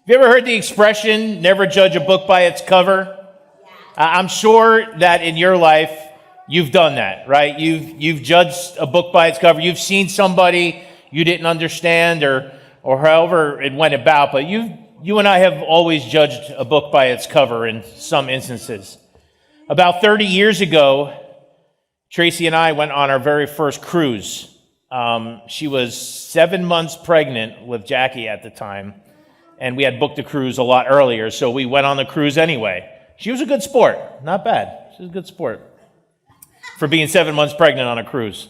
Have you ever heard the expression, never judge a book by its cover? I'm sure that in your life, you've done that, right? You've judged a book by its cover. You've seen somebody you didn't understand or however it went about, but you and I have always judged a book by its cover in some instances. About 30 years ago, Tracy and I went on our very first cruise. She was 7 months pregnant with Jackie at the time, and we had booked the cruise a lot earlier, so we went on the cruise anyway. She was a good sport. Not bad. She was a good sport for being 7 months pregnant on a cruise.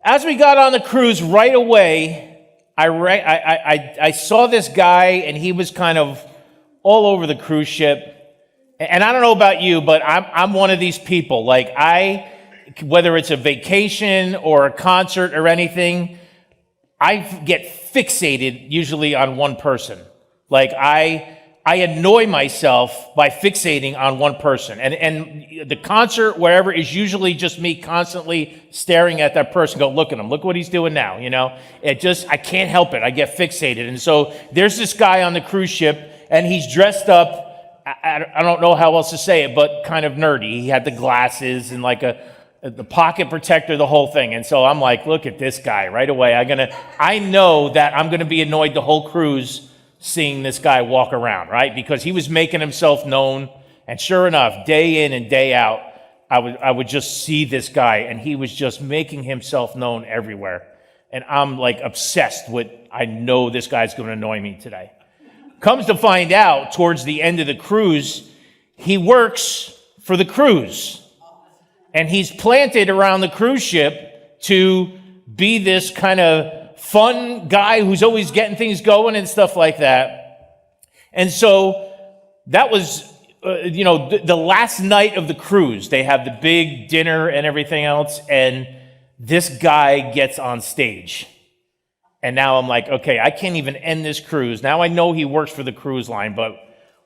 As we got on the cruise, right away, I saw this guy, and he was kind of all over the cruise ship. And I don't know about you, but I'm one of these people. Like whether it's a vacation or a concert or anything, I get fixated usually on one person. Like I annoy myself by fixating on one person. And the concert, wherever, is usually just me constantly staring at that person, go, look at him, look what he's doing now, you know? I can't help it, I get fixated. And so there's this guy on the cruise ship, and he's dressed up, I don't know how else to say it, but kind of nerdy. He had the glasses and like the pocket protector, the whole thing. And so I'm like, look at this guy right away. I know that I'm going to be annoyed the whole cruise seeing this guy walk around, right? Because he was making himself known. And sure enough, day in and day out, I would just see this guy, and he was just making himself known everywhere. And I'm like obsessed with, I know this guy's going to annoy me today. Comes to find out, towards the end of the cruise, he works for the cruise. And he's planted around the cruise ship to be this kind of fun guy who's always getting things going and stuff like that. And so that was, the last night of the cruise. They have the big dinner and everything else, and this guy gets on stage. And now I'm like, okay, I can't even end this cruise. Now I know he works for the cruise line, but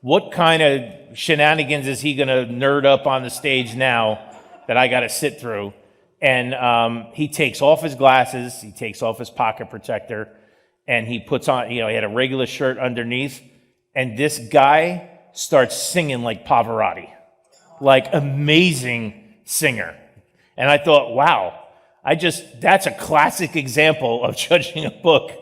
what kind of shenanigans is he going to nerd up on the stage now that I got to sit through? And he takes off his glasses, he takes off his pocket protector, and he puts on, he had a regular shirt underneath, and this guy starts singing like Pavarotti, like amazing singer. And I thought, wow. That's a classic example of judging a book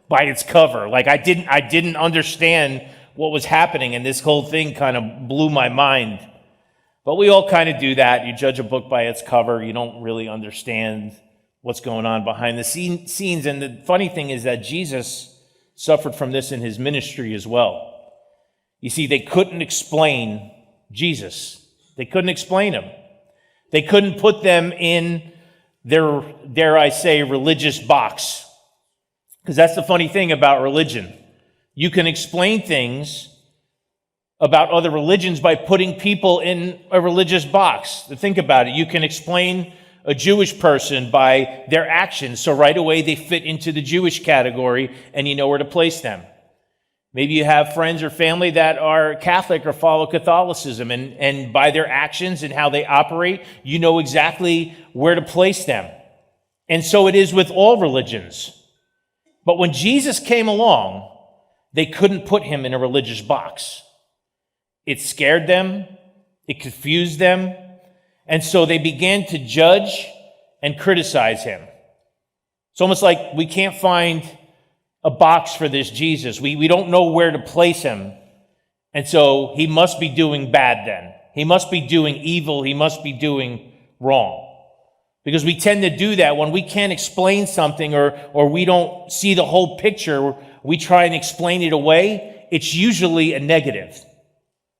by its cover. Like I didn't understand what was happening, and this whole thing kind of blew my mind. But we all kind of do that. You judge a book by its cover. You don't really understand what's going on behind the scenes. And the funny thing is that Jesus suffered from this in his ministry as well. You see, they couldn't explain Jesus. They couldn't explain him. They couldn't put them in their, dare I say, religious box. Because that's the funny thing about religion. You can explain things about other religions by putting people in a religious box. Think about it. You can explain a Jewish person by their actions, so right away they fit into the Jewish category and you know where to place them. Maybe you have friends or family that are Catholic or follow Catholicism, and by their actions and how they operate, you know exactly where to place them. And so it is with all religions. But when Jesus came along, they couldn't put him in a religious box. It scared them, it confused them, and so they began to judge and criticize him. It's almost like we can't find a box for this Jesus. We don't know where to place him. And so he must be doing bad then. He must be doing evil. He must be doing wrong. Because we tend to do that when we can't explain something or we don't see the whole picture, we try and explain it away. It's usually a negative.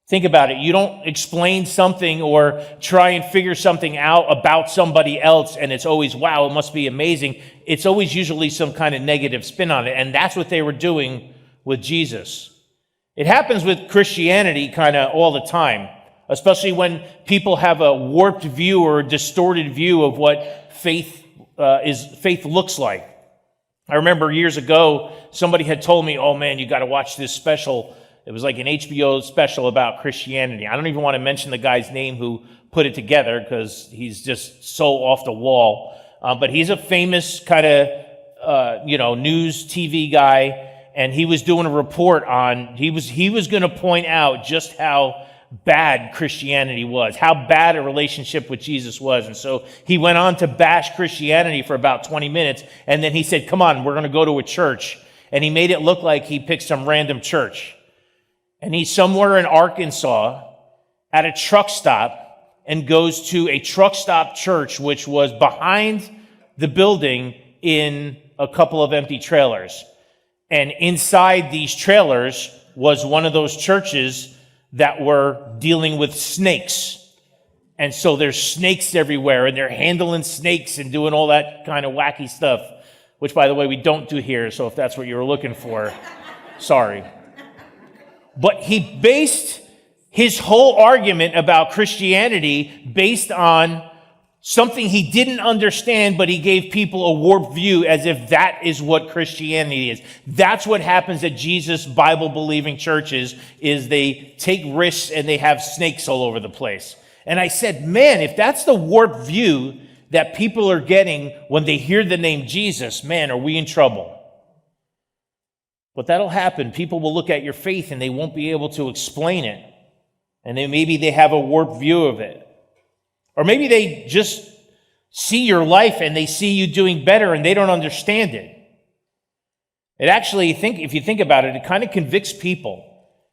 Think about it. You don't explain something or try and figure something out about somebody else, and it's always, wow, it must be amazing. It's always usually some kind of negative spin on it, and that's what they were doing with Jesus. It happens with Christianity kind of all the time, especially when people have a warped view or a distorted view of what faith looks like. I remember years ago, somebody had told me, oh man, you got to watch this special. It was like an HBO special about Christianity. I don't even want to mention the guy's name who put it together because he's just so off the wall. But he's a famous kind of, news TV guy. and he was doing a report on, he was going to point out just how bad Christianity was, how bad a relationship with Jesus was. And so he went on to bash Christianity for about 20 minutes, and then he said, come on, we're going to go to a church. And he made it look like he picked some random church. And he's somewhere in Arkansas at a truck stop and goes to a truck stop church, which was behind the building in a couple of empty trailers. And inside these trailers was one of those churches that were dealing with snakes. And so there's snakes everywhere, and they're handling snakes and doing all that kind of wacky stuff, which, by the way, we don't do here, so if that's what you were looking for, sorry. But he based his whole argument about Christianity based on something he didn't understand, but he gave people a warped view as if that is what Christianity is. That's what happens at Jesus Bible-believing churches, is they take risks and they have snakes all over the place. And I said, man, if that's the warped view that people are getting when they hear the name Jesus, man, are we in trouble? But that'll happen. People will look at your faith and they won't be able to explain it. And then maybe they have a warped view of it. Or maybe they just see your life and they see you doing better and they don't understand it. It actually, if you think about it, it kind of convicts people.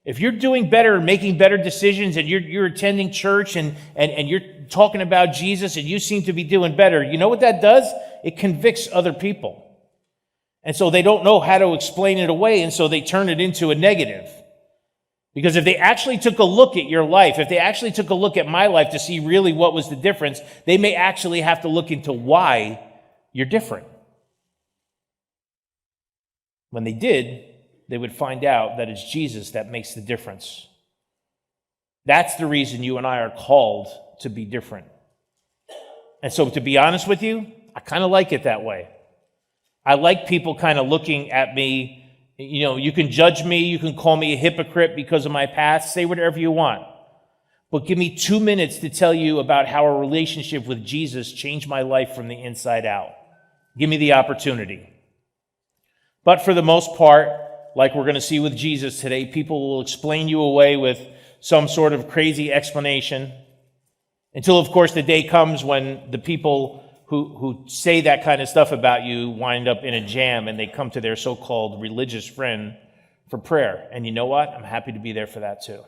If you're doing better and making better decisions and you're attending church and you're talking about Jesus and you seem to be doing better, you know what that does? It convicts other people. And so they don't know how to explain it away, and so they turn it into a negative. Because if they actually took a look at your life, if they actually took a look at my life to see really what was the difference, they may actually have to look into why you're different. When they did, they would find out that it's Jesus that makes the difference. That's the reason you and I are called to be different. And so, to be honest with you, I kind of like it that way. I like people kind of looking at me. You know, you can judge me, you can call me a hypocrite because of my past, say whatever you want. But give me 2 minutes to tell you about how a relationship with Jesus changed my life from the inside out. Give me the opportunity. But for the most part, like we're going to see with Jesus today, people will explain you away with some sort of crazy explanation until, of course, the day comes when the people who say that kind of stuff about you wind up in a jam and they come to their so-called religious friend for prayer. And you know what? I'm happy to be there for that too.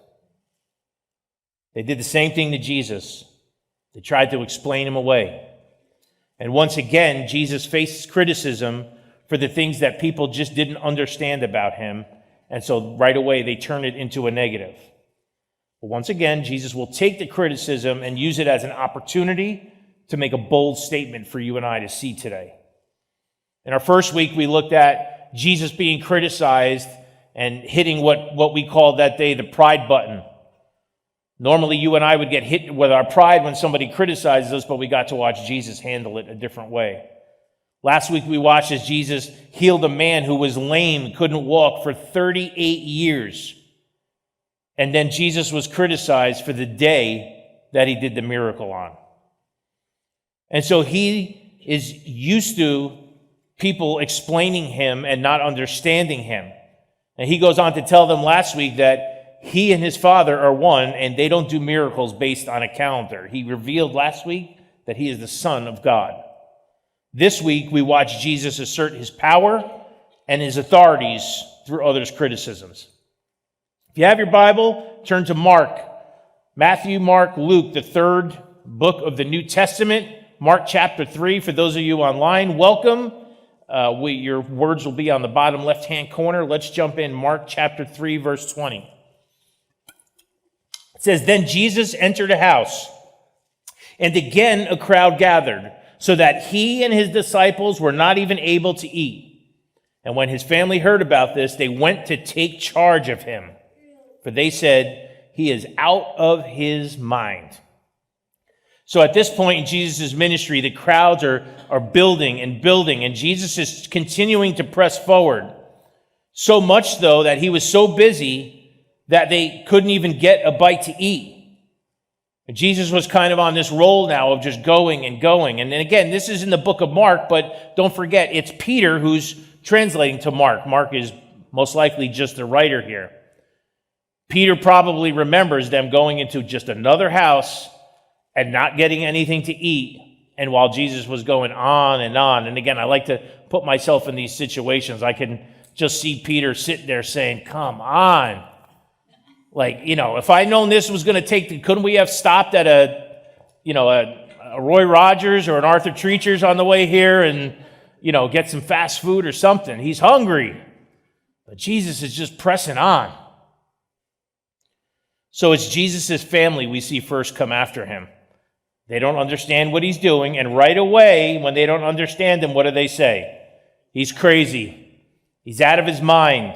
They did the same thing to Jesus. They tried to explain him away. And once again, Jesus faced criticism for the things that people just didn't understand about him. And so right away, they turn it into a negative. But once again, Jesus will take the criticism and use it as an opportunity to make a bold statement for you and I to see today. In our first week, we looked at Jesus being criticized and hitting what we called that day the pride button. Normally, you and I would get hit with our pride when somebody criticizes us, but we got to watch Jesus handle it a different way. Last week, we watched as Jesus healed a man who was lame, couldn't walk for 38 years. And then Jesus was criticized for the day that he did the miracle on. And so he is used to people explaining him and not understanding him. And he goes on to tell them last week that he and his Father are one, and they don't do miracles based on a calendar. He revealed last week that he is the Son of God. This week, we watch Jesus assert his power and his authorities through others' criticisms. If you have your Bible, turn to Mark. Matthew, Mark, Luke, the third book of the New Testament. Mark chapter 3, for those of you online, welcome. Your words will be on the bottom left-hand corner. Let's jump in. Mark chapter 3, verse 20. It says, "Then Jesus entered a house, and again a crowd gathered, so that he and his disciples were not even able to eat. And when his family heard about this, they went to take charge of him, for they said, 'He is out of his mind.'" So at this point in Jesus' ministry, the crowds are building and building, and Jesus is continuing to press forward. So much, though, that he was so busy that they couldn't even get a bite to eat. Jesus was kind of on this roll now of just going and going. And then again, this is in the book of Mark, but don't forget, it's Peter who's translating to Mark. Mark is most likely just the writer here. Peter probably remembers them going into just another house and not getting anything to eat. And while Jesus was going on, and again, I like to put myself in these situations. I can just see Peter sitting there saying, come on. Like, if I'd known this was going to take, couldn't we have stopped at a Roy Rogers or an Arthur Treacher's on the way here and, get some fast food or something? He's hungry. But Jesus is just pressing on. So it's Jesus' family we see first come after him. They don't understand what he's doing, and right away, when they don't understand him, what do they say? He's crazy. He's out of his mind.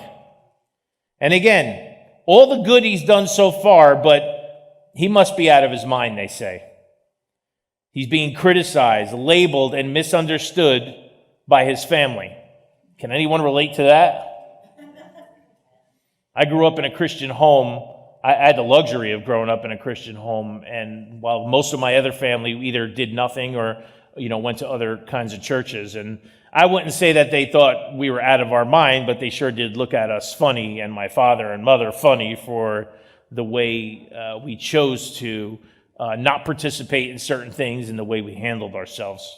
And again, all the good he's done so far, but he must be out of his mind, they say. He's being criticized, labeled, and misunderstood by his family. Can anyone relate to that? I grew up in a Christian home. I had the luxury of growing up in a Christian home, and while most of my other family either did nothing or, went to other kinds of churches, and I wouldn't say that they thought we were out of our mind, but they sure did look at us funny, and my father and mother funny for the way we chose to not participate in certain things and the way we handled ourselves.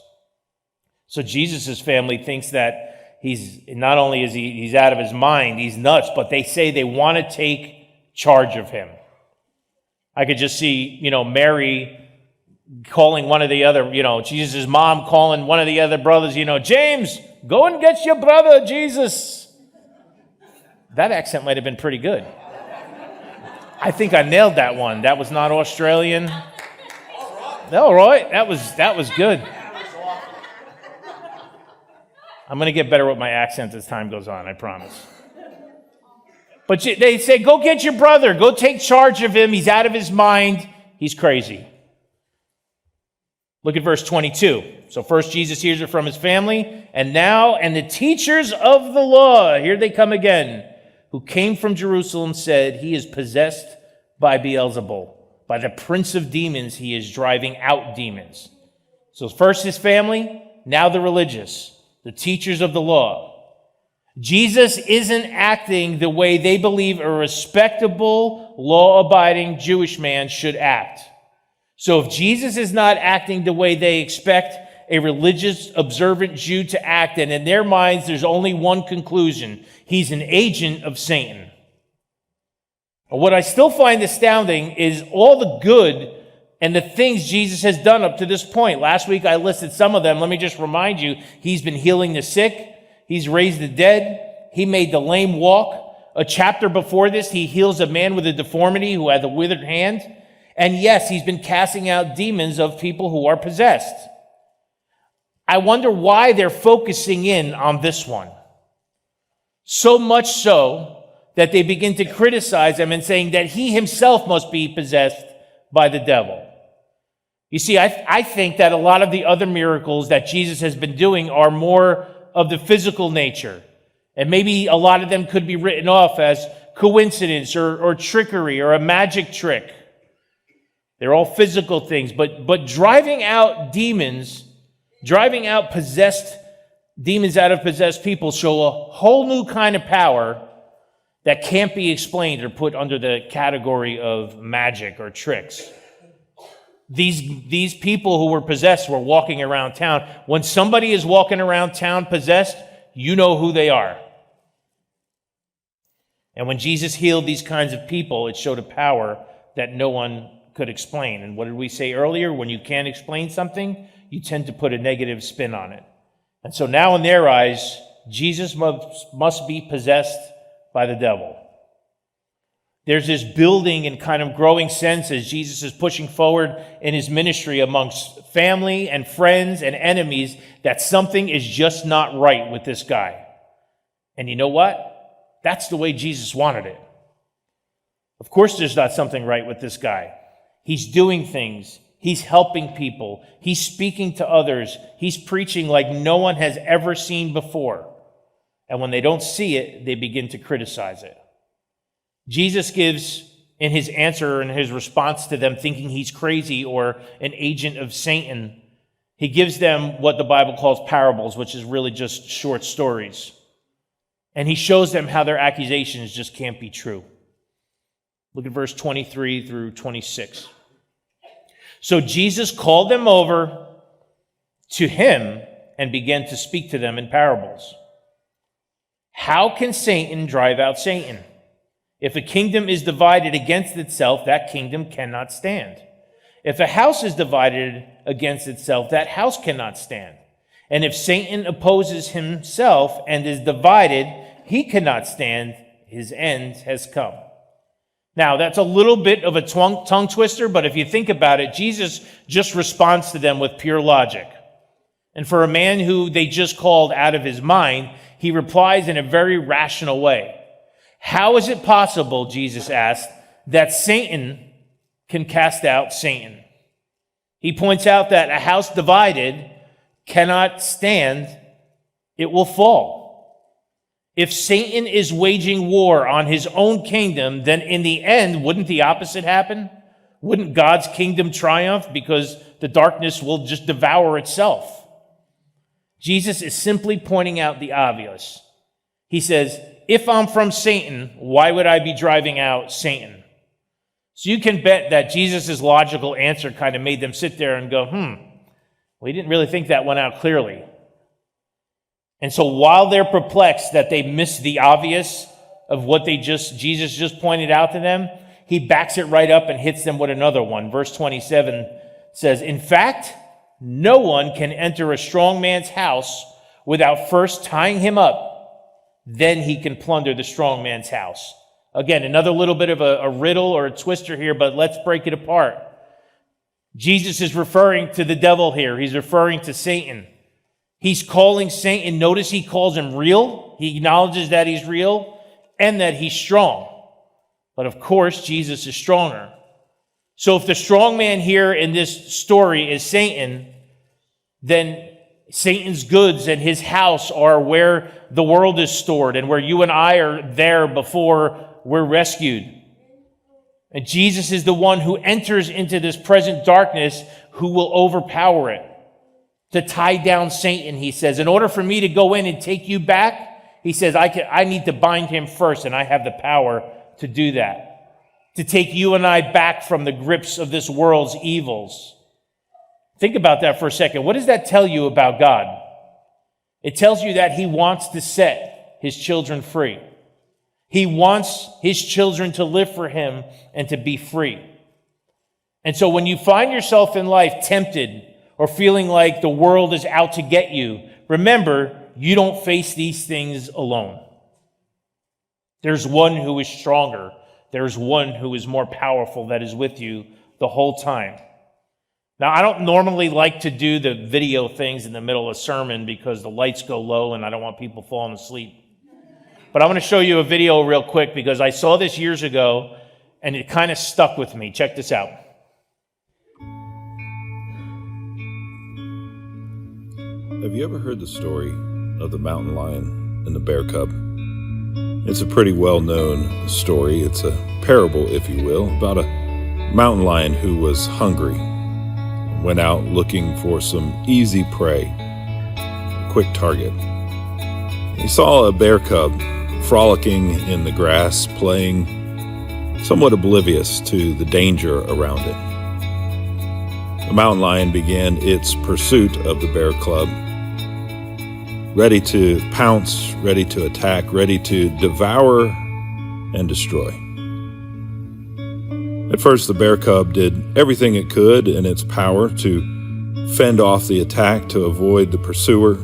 So Jesus' family thinks that he's not only is he's out of his mind, he's nuts, but they say they want to take charge of him. I could just see, Mary calling one of the other, Jesus' mom calling one of the other brothers, James, go and get your brother, Jesus. That accent might have been pretty good. I think I nailed that one. That was not Australian. All right. That was good. I'm going to get better with my accent as time goes on, I promise. But they say, go get your brother. Go take charge of him. He's out of his mind. He's crazy. Look at verse 22. So first Jesus hears it from his family. And the teachers of the law, here they come again, who came from Jerusalem said, he is possessed by Beelzebul. By the prince of demons, he is driving out demons. So first his family, now the religious, the teachers of the law. Jesus isn't acting the way they believe a respectable, law-abiding Jewish man should act. So if Jesus is not acting the way they expect a religious, observant Jew to act, and in their minds there's only one conclusion: he's an agent of Satan. What I still find astounding is all the good and the things Jesus has done up to this point. Last week I listed some of them. Let me just remind you, he's been healing the sick. He's raised the dead. He made the lame walk. A chapter before this, he heals a man with a deformity who had a withered hand. And yes, he's been casting out demons of people who are possessed. I wonder why they're focusing in on this one. So much so that they begin to criticize him and saying that he himself must be possessed by the devil. You see, I think that a lot of the other miracles that Jesus has been doing are more of the physical nature. And maybe a lot of them could be written off as coincidence or trickery or a magic trick. They're all physical things. But driving out demons, driving out possessed demons out of possessed people show a whole new kind of power that can't be explained or put under the category of magic or tricks. These people who were possessed were walking around town. When somebody is walking around town possessed, you know who they are. And when Jesus healed these kinds of people, it showed a power that no one could explain. And what did we say earlier? When you can't explain something, you tend to put a negative spin on it. And so now in their eyes, Jesus must be possessed by the devil. There's this building and kind of growing sense as Jesus is pushing forward in his ministry amongst family and friends and enemies that something is just not right with this guy. And you know what? That's the way Jesus wanted it. Of course there's not something right with this guy. He's doing things. He's helping people. He's speaking to others. He's preaching like no one has ever seen before. And when they don't see it, they begin to criticize it. Jesus gives, in his answer and his response to them thinking he's crazy or an agent of Satan, he gives them what the Bible calls parables, which is really just short stories. And he shows them how their accusations just can't be true. Look at verse 23 through 26. So Jesus called them over to him and began to speak to them in parables. How can Satan drive out Satan? If a kingdom is divided against itself, that kingdom cannot stand. If a house is divided against itself, that house cannot stand. And if Satan opposes himself and is divided, he cannot stand. His end has come. Now, that's a little bit of a tongue twister, but if you think about it, Jesus just responds to them with pure logic. And for a man who they just called out of his mind, he replies in a very rational way. How is it possible, Jesus asked, that Satan can cast out Satan? He points out that a house divided cannot stand, it will fall. If Satan is waging war on his own kingdom, then in the end, wouldn't the opposite happen? Wouldn't God's kingdom triumph because the darkness will just devour itself? Jesus is simply pointing out the obvious. He says, if I'm from Satan, why would I be driving out Satan? So you can bet that Jesus' logical answer kind of made them sit there and go, we didn't really think that one out clearly. And so while they're perplexed that they missed the obvious of what Jesus just pointed out to them, he backs it right up and hits them with another one. Verse 27 says, in fact, no one can enter a strong man's house without first tying him up. Then he can plunder the strong man's house. Again, another little bit of a riddle or a twister here, but let's break it apart. Jesus is referring to the devil here. He's referring to Satan. He's calling Satan, notice he calls him real. He acknowledges that he's real and that he's strong. But of course, Jesus is stronger. So if the strong man here in this story is Satan, then Satan's goods and his house are where the world is stored and where you and I are there before we're rescued. And Jesus is the one who enters into this present darkness who will overpower it. To tie down Satan, he says, in order for me to go in and take you back, he says, I need to bind him first, and I have the power to do that. To take you and I back from the grips of this world's evils. Think about that for a second. What does that tell you about God? It tells you that he wants to set his children free. He wants his children to live for him and to be free. And so when you find yourself in life tempted or feeling like the world is out to get you, remember, you don't face these things alone. There's one who is stronger. There's one who is more powerful that is with you the whole time. Now, I don't normally like to do the video things in the middle of a sermon because the lights go low and I don't want people falling asleep. But I'm going to show you a video real quick because I saw this years ago and it kind of stuck with me. Check this out. Have you ever heard the story of the mountain lion and the bear cub? It's a pretty well-known story. It's a parable, if you will, about a mountain lion who was hungry, went out looking for some easy prey, a quick target. He saw a bear cub frolicking in the grass, playing, somewhat oblivious to the danger around it. The mountain lion began its pursuit of the bear cub, ready to pounce, ready to attack, ready to devour and destroy. At first, the bear cub did everything it could in its power to fend off the attack, to avoid the pursuer.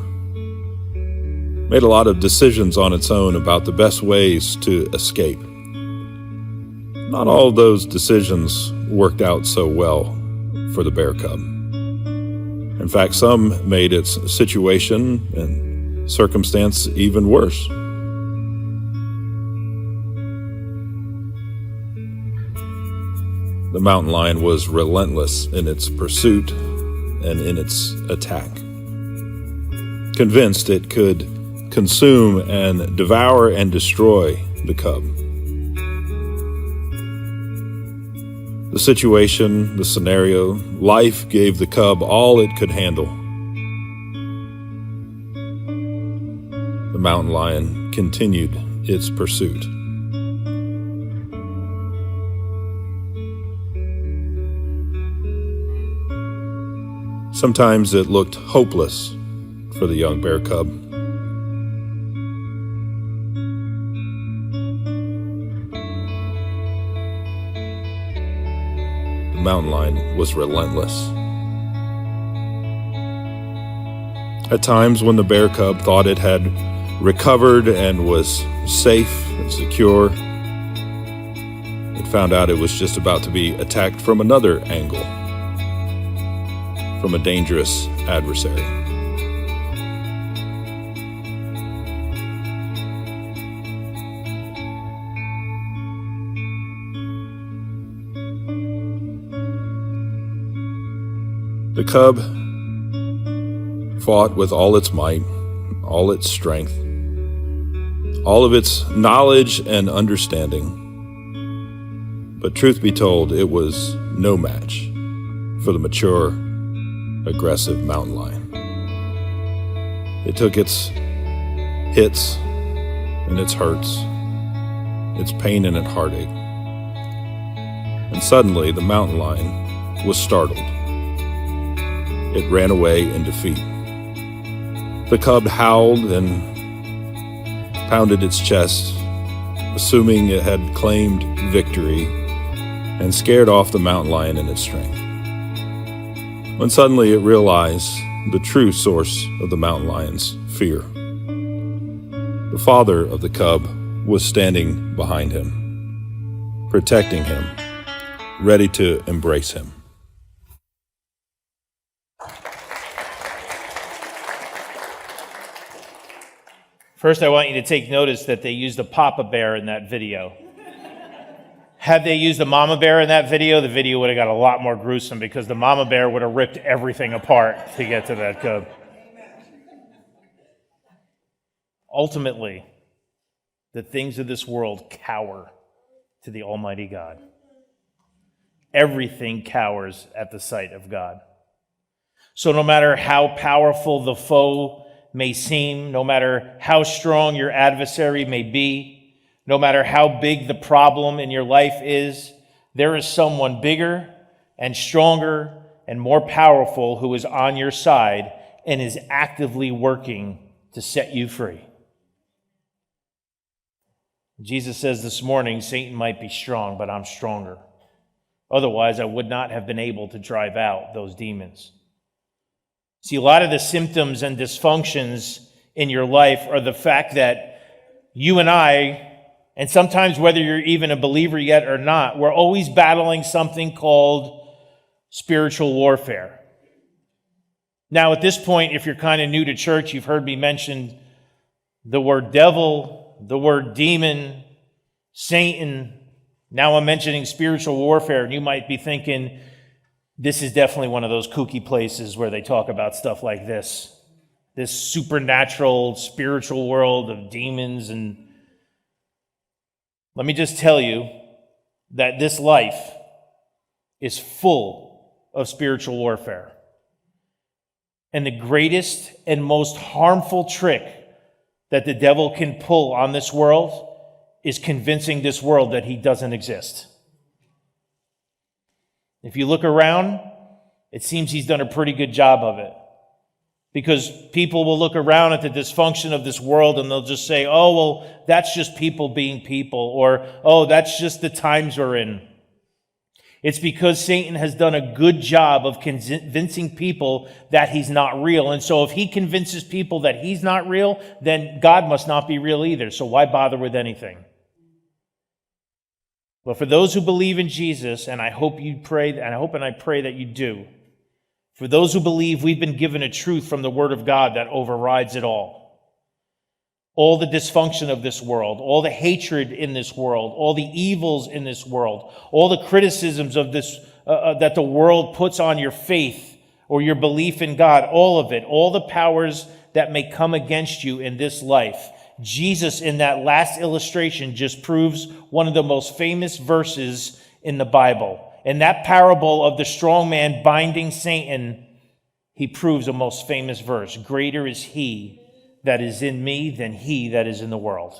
Made a lot of decisions on its own about the best ways to escape. Not all of those decisions worked out so well for the bear cub. In fact, some made its situation and circumstance even worse. The mountain lion was relentless in its pursuit and in its attack, convinced it could consume and devour and destroy the cub. The situation, the scenario, life gave the cub all it could handle. The mountain lion continued its pursuit. Sometimes it looked hopeless for the young bear cub. The mountain lion was relentless. At times when the bear cub thought it had recovered and was safe and secure, it found out it was just about to be attacked from another angle, from a dangerous adversary. The cub fought with all its might, all its strength, all of its knowledge and understanding. But truth be told, it was no match for the mature, aggressive mountain lion. It took its hits and its hurts, its pain and its heartache. And suddenly the mountain lion was startled. It ran away in defeat. The cub howled and pounded its chest, assuming it had claimed victory, and scared off the mountain lion in its strength. When suddenly it realized the true source of the mountain lion's fear. The father of the cub was standing behind him, protecting him, ready to embrace him. First, I want you to take notice that they used a papa bear in that video. Had they used a mama bear in that video, the video would have got a lot more gruesome because the mama bear would have ripped everything apart to get to that cub. Ultimately, the things of this world cower to the Almighty God. Everything cowers at the sight of God. So no matter how powerful the foe may seem, no matter how strong your adversary may be, no matter how big the problem in your life is, there is someone bigger and stronger and more powerful who is on your side and is actively working to set you free. Jesus says this morning, Satan might be strong, but I'm stronger. Otherwise, I would not have been able to drive out those demons. See, a lot of the symptoms and dysfunctions in your life are the fact that you and I, and sometimes whether you're even a believer yet or not, we're always battling something called spiritual warfare. Now, at this point, if you're kind of new to church, you've heard me mention the word devil, the word demon, Satan. Now I'm mentioning spiritual warfare, and you might be thinking, this is definitely one of those kooky places where they talk about stuff like this supernatural, spiritual world of demons. And let me just tell you that this life is full of spiritual warfare. And the greatest and most harmful trick that the devil can pull on this world is convincing this world that he doesn't exist. If you look around, it seems he's done a pretty good job of it. Because people will look around at the dysfunction of this world and they'll just say, oh, well, that's just people being people, or, oh, that's just the times we're in. It's because Satan has done a good job of convincing people that he's not real. And so if he convinces people that he's not real, then God must not be real either. So why bother with anything? But for those who believe in Jesus, and I hope you pray, and I pray that you do, for those who believe we've been given a truth from the Word of God that overrides it all. All the dysfunction of this world, all the hatred in this world, all the evils in this world, all the criticisms of this that the world puts on your faith or your belief in God, all of it, all the powers that may come against you in this life. Jesus, in that last illustration, just proves one of the most famous verses in the Bible. In that parable of the strong man binding Satan, he proves a most famous verse. Greater is he that is in me than he that is in the world.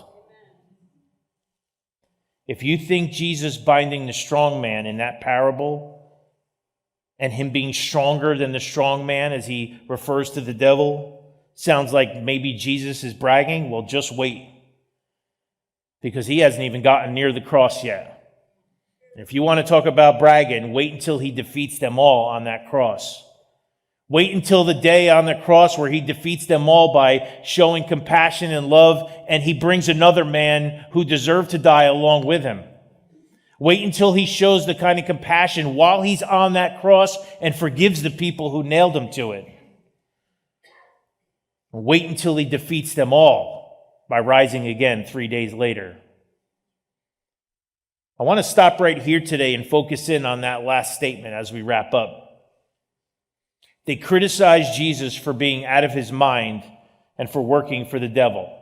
If you think Jesus binding the strong man in that parable and him being stronger than the strong man as he refers to the devil sounds like maybe Jesus is bragging, well, just wait, because he hasn't even gotten near the cross yet. If you want to talk about bragging, wait until he defeats them all on that cross. Wait until the day on the cross where he defeats them all by showing compassion and love, and he brings another man who deserved to die along with him. Wait until he shows the kind of compassion while he's on that cross and forgives the people who nailed him to it. Wait until he defeats them all by rising again 3 days later. I want to stop right here today and focus in on that last statement as we wrap up. They criticized Jesus for being out of his mind and for working for the devil.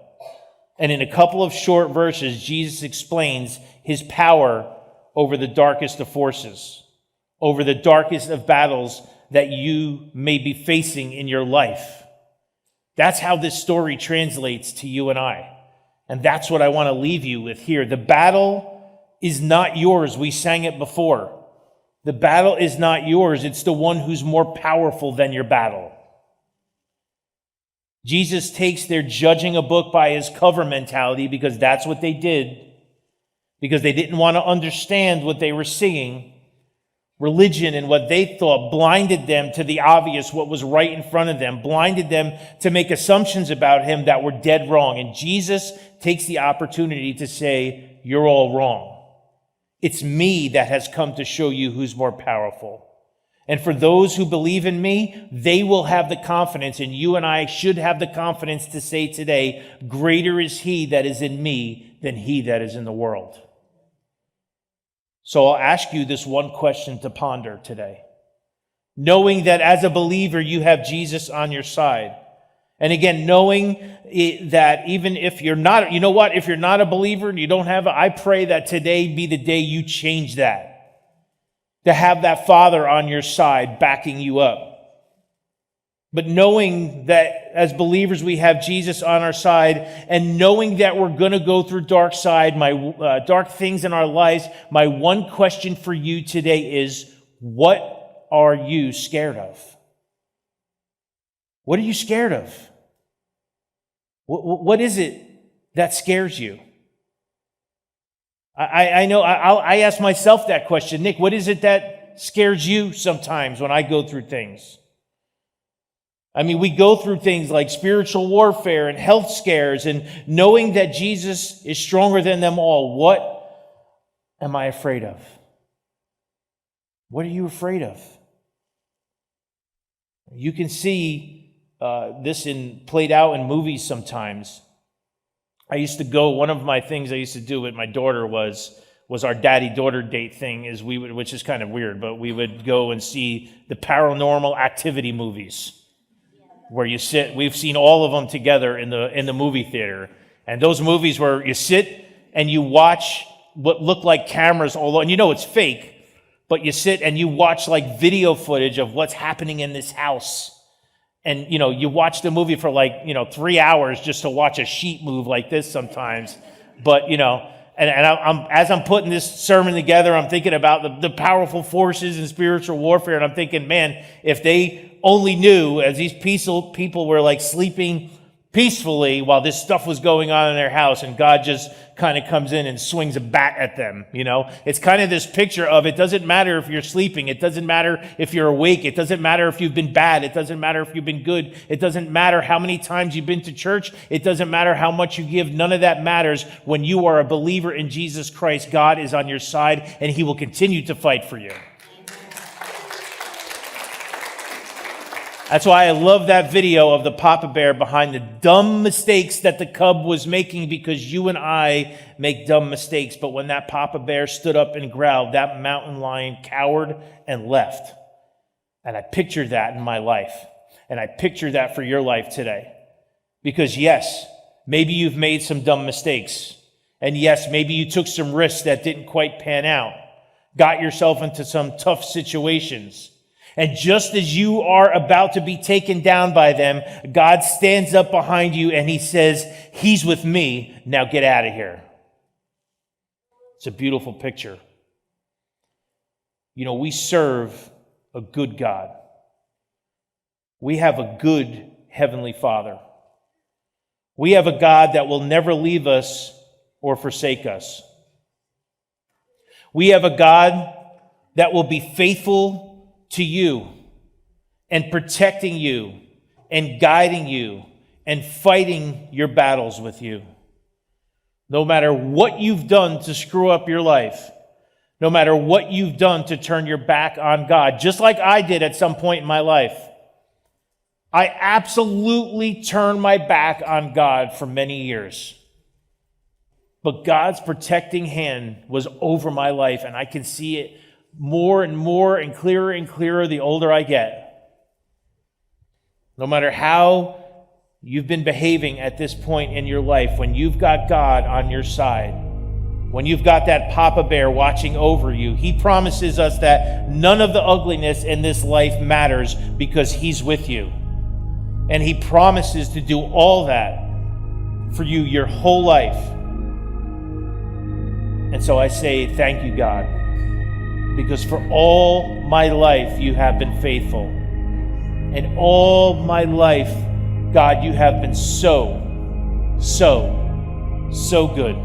And in a couple of short verses, Jesus explains his power over the darkest of forces, over the darkest of battles that you may be facing in your life. That's how this story translates to you and I. And that's what I want to leave you with here. The battle is not yours. We sang it before. The battle is not yours. It's the one who's more powerful than your battle. Jesus takes their judging a book by his cover mentality, because that's what they did, because they didn't want to understand what they were seeing. Religion and what they thought blinded them to the obvious, what was right in front of them, blinded them to make assumptions about him that were dead wrong. And Jesus takes the opportunity to say, you're all wrong. It's me that has come to show you who's more powerful. And for those who believe in me, they will have the confidence, and you and I should have the confidence to say today, greater is he that is in me than he that is in the world. So I'll ask you this one question to ponder today. Knowing that as a believer, you have Jesus on your side. And again, knowing that even if you're not, you know what, if you're not a believer and you don't have I pray that today be the day you change that. To have that Father on your side backing you up. But knowing that as believers we have Jesus on our side, and knowing that we're going to go through dark things in our lives, my one question for you today is, what are you scared of? What are you scared of? What is it that scares you? I know I ask myself that question. Nick, what is it that scares you sometimes when I go through things? I mean, we go through things like spiritual warfare and health scares, and knowing that Jesus is stronger than them all, what am I afraid of? What are you afraid of? You can see this played out in movies sometimes. One of my things I used to do with my daughter was our daddy-daughter date thing, which is kind of weird, but we would go and see the Paranormal Activity movies, where you sit. We've seen all of them together in the movie theater. And those movies where you sit and you watch what look like cameras all over, and you know it's fake, but you sit and you watch like video footage of what's happening in this house. And, you watch the movie for 3 hours just to watch a sheet move like this sometimes. But, as I'm putting this sermon together, I'm thinking about the powerful forces in spiritual warfare. And I'm thinking, man, if they only knew, as these people were like sleeping peacefully while this stuff was going on in their house, and God just kind of comes in and swings a bat at them, It's kind of this picture of, it doesn't matter if you're sleeping. It doesn't matter if you're awake. It doesn't matter if you've been bad. It doesn't matter if you've been good. It doesn't matter how many times you've been to church. It doesn't matter how much you give. None of that matters. When you are a believer in Jesus Christ, God is on your side, and he will continue to fight for you. That's why I love that video of the Papa Bear behind the dumb mistakes that the cub was making, because you and I make dumb mistakes. But when that Papa Bear stood up and growled, that mountain lion cowered and left. And I pictured that in my life. And I picture that for your life today. Because yes, maybe you've made some dumb mistakes. And yes, maybe you took some risks that didn't quite pan out. Got yourself into some tough situations. And just as you are about to be taken down by them, God stands up behind you and he says, he's with me, now get out of here. It's a beautiful picture. You know, we serve a good God. We have a good Heavenly Father. We have a God that will never leave us or forsake us. We have a God that will be faithful to you and protecting you and guiding you and fighting your battles with you. No matter what you've done to screw up your life, no matter what you've done to turn your back on God, just like I did at some point in my life, I absolutely turned my back on God for many years. But God's protecting hand was over my life, and I can see it more and more and clearer the older I get. No matter how you've been behaving at this point in your life, when you've got God on your side, when you've got that Papa Bear watching over you, he promises us that none of the ugliness in this life matters because he's with you. And he promises to do all that for you your whole life. And so I say, thank you, God. Because for all my life, you have been faithful. And all my life, God, you have been so good.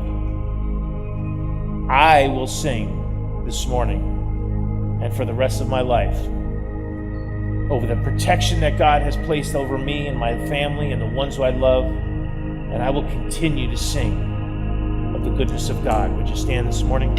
I will sing this morning and for the rest of my life over the protection that God has placed over me and my family and the ones who I love. And I will continue to sing of the goodness of God. Would you stand this morning?